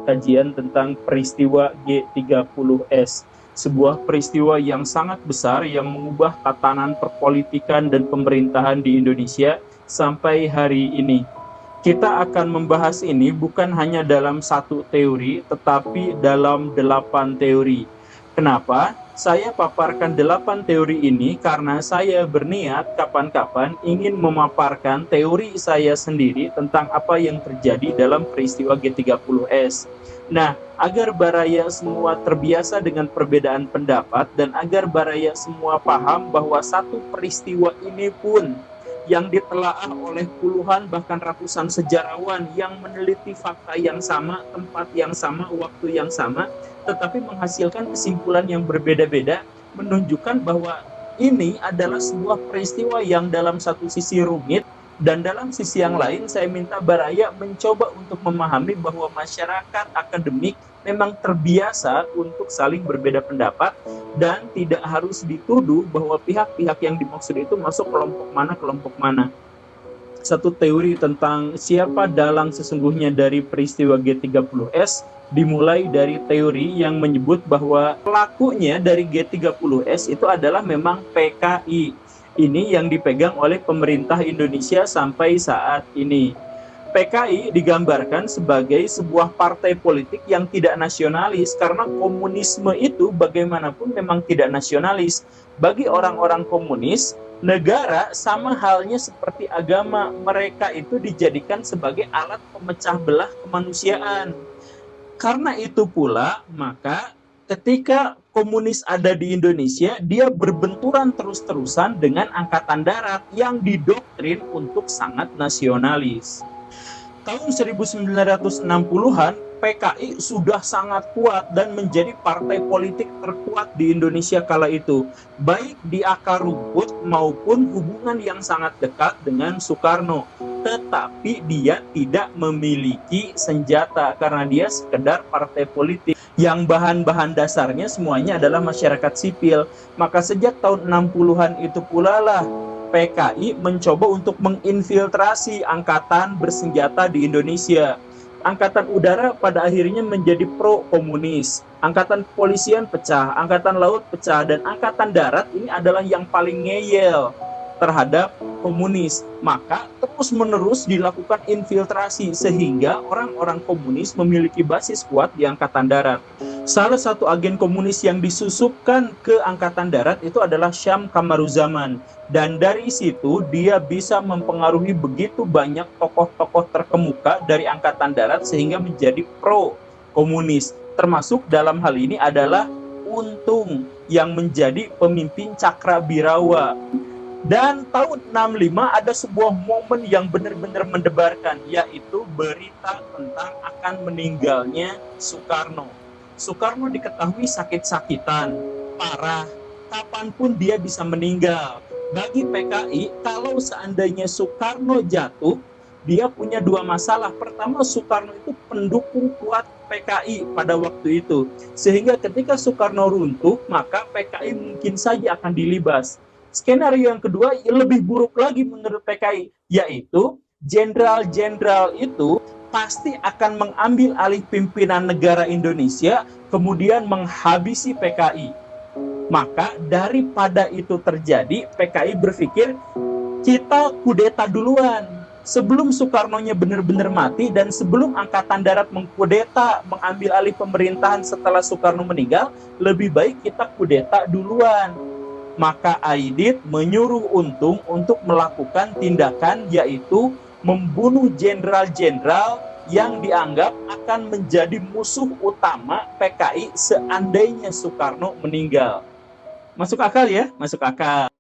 kajian tentang peristiwa G30S. Sebuah peristiwa yang sangat besar yang mengubah tatanan perpolitikan dan pemerintahan di Indonesia sampai hari ini. Kita akan membahas ini bukan hanya dalam satu teori, tetapi dalam 8 teori. Kenapa? Saya paparkan 8 teori ini karena saya berniat kapan-kapan ingin memaparkan teori saya sendiri tentang apa yang terjadi dalam peristiwa G30S. Nah, agar baraya semua terbiasa dengan perbedaan pendapat dan agar baraya semua paham bahwa satu peristiwa ini pun yang ditelaah oleh puluhan bahkan ratusan sejarawan yang meneliti fakta yang sama, tempat yang sama, waktu yang sama, tetapi menghasilkan kesimpulan yang berbeda-beda, menunjukkan bahwa ini adalah sebuah peristiwa yang dalam satu sisi rumit, dan dalam sisi yang lain saya minta baraya mencoba untuk memahami bahwa masyarakat akademik memang terbiasa untuk saling berbeda pendapat dan tidak harus dituduh bahwa pihak-pihak yang dimaksud itu masuk kelompok mana. Satu teori tentang siapa dalang sesungguhnya dari peristiwa G30S dimulai dari teori yang menyebut bahwa pelakunya dari G30S itu adalah memang PKI. Ini yang dipegang oleh pemerintah Indonesia sampai saat ini. PKI digambarkan sebagai sebuah partai politik yang tidak nasionalis karena komunisme itu bagaimanapun memang tidak nasionalis. Bagi orang-orang komunis, negara sama halnya seperti agama, mereka itu dijadikan sebagai alat pemecah belah kemanusiaan. Karena itu pula, maka ketika komunis ada di Indonesia, dia berbenturan terus-terusan dengan Angkatan Darat yang didoktrin untuk sangat nasionalis. Tahun 1960-an, PKI sudah sangat kuat dan menjadi partai politik terkuat di Indonesia kala itu, baik di akar rumput maupun hubungan yang sangat dekat dengan Soekarno. Tetapi dia tidak memiliki senjata karena dia sekedar partai politik yang bahan-bahan dasarnya semuanya adalah masyarakat sipil. Maka sejak tahun 60-an itu pula lah PKI mencoba untuk menginfiltrasi angkatan bersenjata di Indonesia. Angkatan udara pada akhirnya menjadi pro-komunis. Angkatan kepolisian pecah, angkatan laut pecah, dan angkatan darat ini adalah yang paling ngeyel terhadap komunis. Maka terus-menerus dilakukan infiltrasi sehingga orang-orang komunis memiliki basis kuat di angkatan darat. Salah satu agen komunis yang disusupkan ke angkatan darat itu adalah Syam Kamaruzaman. Dan dari situ dia bisa mempengaruhi begitu banyak tokoh-tokoh terkemuka dari angkatan darat sehingga menjadi pro-komunis. Termasuk dalam hal ini adalah Untung yang menjadi pemimpin Cakrabirawa. Dan tahun 65 ada sebuah momen yang benar-benar mendebarkan, yaitu berita tentang akan meninggalnya Soekarno. Soekarno diketahui sakit-sakitan, parah, kapanpun dia bisa meninggal. Bagi PKI, kalau seandainya Soekarno jatuh, dia punya dua masalah. Pertama, Soekarno itu pendukung kuat PKI pada waktu itu. Sehingga ketika Soekarno runtuh, maka PKI mungkin saja akan dilibas. Skenario yang kedua lebih buruk lagi menurut PKI, yaitu jenderal-jenderal itu pasti akan mengambil alih pimpinan negara Indonesia, kemudian menghabisi PKI. Maka daripada itu terjadi, PKI berpikir kita kudeta duluan. Sebelum Soekarno-nya benar-benar mati dan sebelum Angkatan Darat mengkudeta, mengambil alih pemerintahan setelah Soekarno meninggal, lebih baik kita kudeta duluan. Maka Aidit menyuruh Untung untuk melakukan tindakan, yaitu membunuh jenderal-jenderal yang dianggap akan menjadi musuh utama PKI seandainya Soekarno meninggal. Masuk akal ya? Masuk akal.